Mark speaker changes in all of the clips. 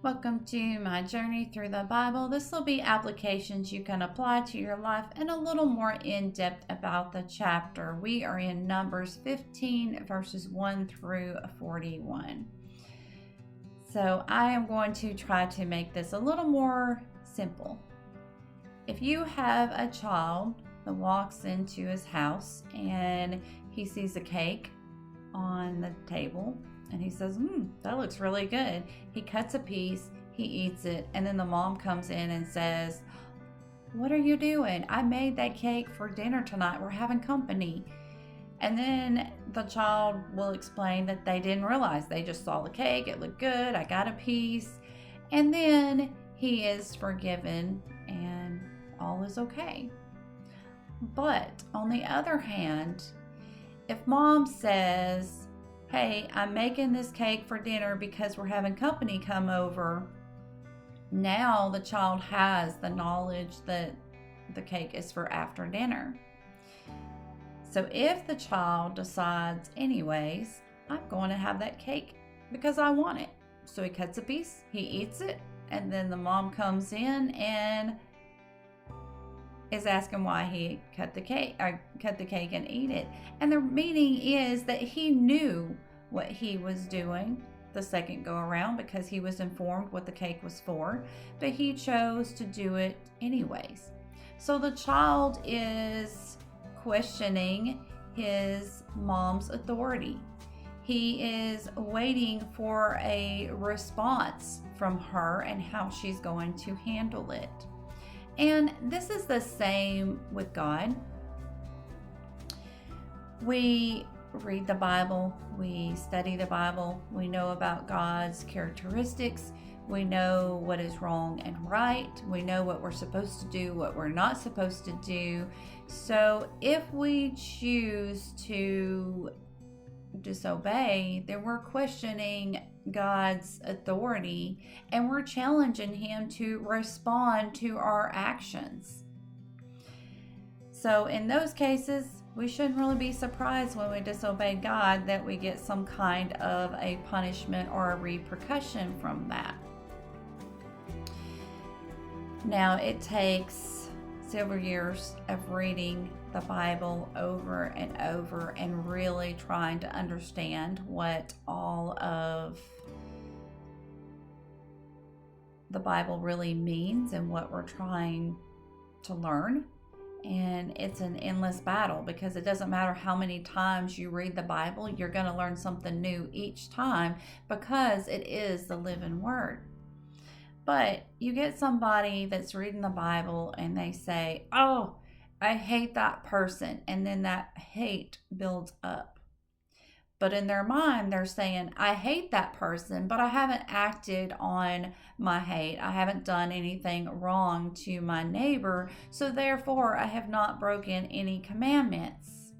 Speaker 1: Welcome to my journey through the Bible. This will be applications you can apply to your life and a little more in depth about the chapter. We are in Numbers 15, verses 1 through 41. So I am going to try to make this a little more simple. If you have a child that walks into his house and he sees a cake on the table, and he says, that looks really good. He cuts a piece, he eats it, and then the mom comes in and says, what are you doing? I made that cake for dinner tonight. We're having company. And then the child will explain that they didn't realize. They just saw the cake. It looked good. I got a piece. And then he is forgiven and all is okay. But on the other hand, if mom says, hey, I'm making this cake for dinner because we're having company come over, now the child has the knowledge that the cake is for after dinner. So if the child decides, anyways, I'm going to have that cake because I want it. So he cuts a piece, he eats it, and then the mom comes in and is asking why he cut the cake and eat it. And the meaning is that he knew what he was doing the second go around because he was informed what the cake was for, but he chose to do it anyways. So the child is questioning his mom's authority. He is waiting for a response from her and how she's going to handle it. And this is the same with God. We read the Bible, we study the Bible, we know about God's characteristics, we know what is wrong and right, we know what we're supposed to do, what we're not supposed to do. So if we choose to disobey, then we're questioning God's authority and we're challenging him to respond to our actions. So in those cases, we shouldn't really be surprised when we disobey God that we get some kind of a punishment or a repercussion from that. Now, it takes several years of reading the Bible over and over and really trying to understand what all of the Bible really means and what we're trying to learn. And it's an endless battle because it doesn't matter how many times you read the Bible, you're going to learn something new each time because it is the living word. But you get somebody that's reading the Bible and they say, oh, I hate that person. And then that hate builds up. But in their mind, they're saying, I hate that person, but I haven't acted on my hate. I haven't done anything wrong to my neighbor, so therefore I have not broken any commandments.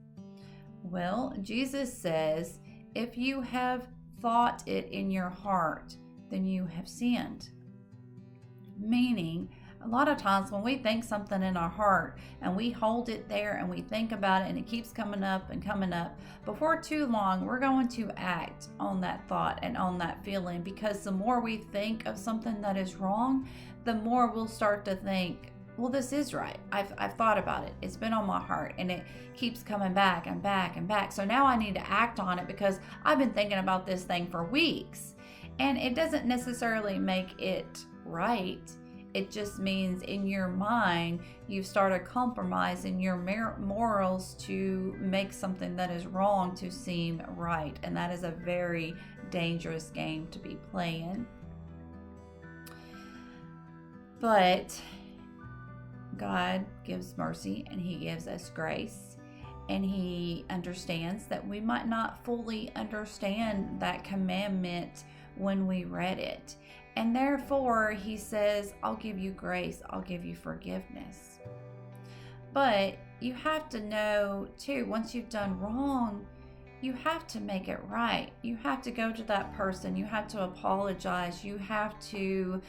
Speaker 1: Well, Jesus says, if you have thought it in your heart, then you have sinned. Meaning, a lot of times when we think something in our heart and we hold it there and we think about it and it keeps coming up and coming up, before too long we're going to act on that thought and on that feeling, because the more we think of something that is wrong, the more we'll start to think, well, this is right. I've thought about it. It's been on my heart and it keeps coming back and back and back. So now I need to act on it because I've been thinking about this thing for weeks. And it doesn't necessarily make it right. It just means in your mind, you've started compromising your morals to make something that is wrong to seem right. And that is a very dangerous game to be playing. But God gives mercy and he gives us grace. And he understands that we might not fully understand that commandment when we read it. And therefore, he says, I'll give you grace, I'll give you forgiveness. But you have to know, too, once you've done wrong, you have to make it right. You have to go to that person. You have to apologize. You have to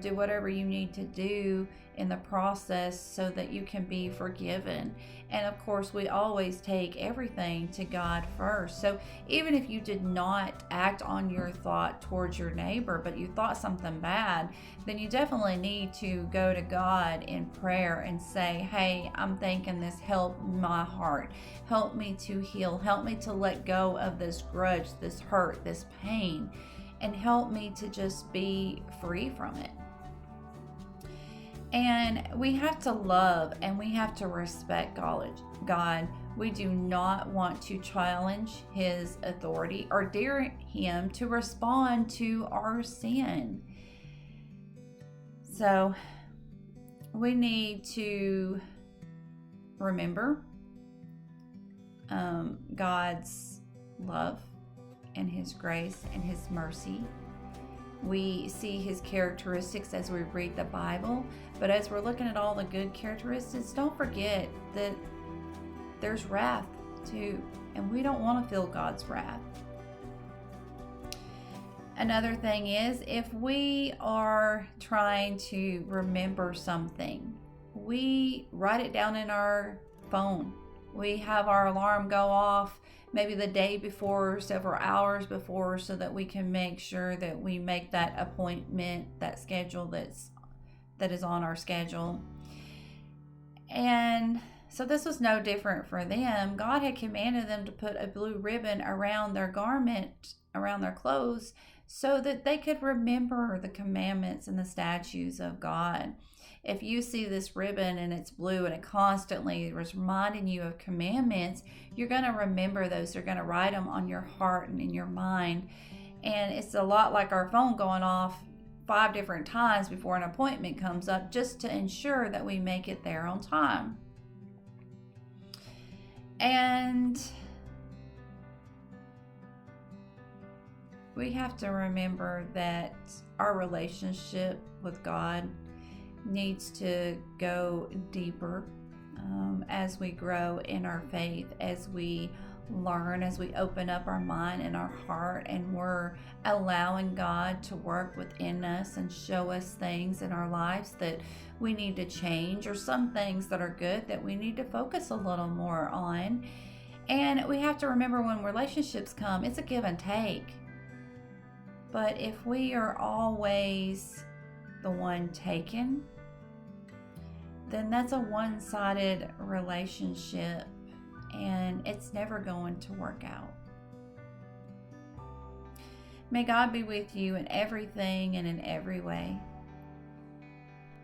Speaker 1: Do whatever you need to do in the process so that you can be forgiven. And of course, we always take everything to God first. So even if you did not act on your thought towards your neighbor, but you thought something bad, then you definitely need to go to God in prayer and say, hey, I'm thinking this, help my heart. Help me to heal. Help me to let go of this grudge, this hurt, this pain, and help me to just be free from it. And we have to love and we have to respect God. We do not want to challenge his authority or dare him to respond to our sin. So we need to remember God's love and his grace and his mercy. We see his characteristics as we read the Bible, but as we're looking at all the good characteristics, don't forget that there's wrath too, and we don't want to feel God's wrath. Another thing is, if we are trying to remember something, we write it down in our phone. We have our alarm go off maybe the day before, several hours before, so that we can make sure that we make that appointment, that schedule that is on our schedule. And so this was no different for them. God had commanded them to put a blue ribbon around their garment, around their clothes, so that they could remember the commandments and the statutes of God. If you see this ribbon and it's blue and it constantly is reminding you of commandments, you're going to remember those. You're going to write them on your heart and in your mind. And it's a lot like our phone going off 5 different times before an appointment comes up, just to ensure that we make it there on time. And we have to remember that our relationship with God needs to go deeper as we grow in our faith, as we learn, as we open up our mind and our heart, and we're allowing God to work within us and show us things in our lives that we need to change, or some things that are good that we need to focus a little more on. And we have to remember, when relationships come, it's a give and take. But if we are always the one taken, then that's a one-sided relationship, and it's never going to work out. May God be with you in everything and in every way.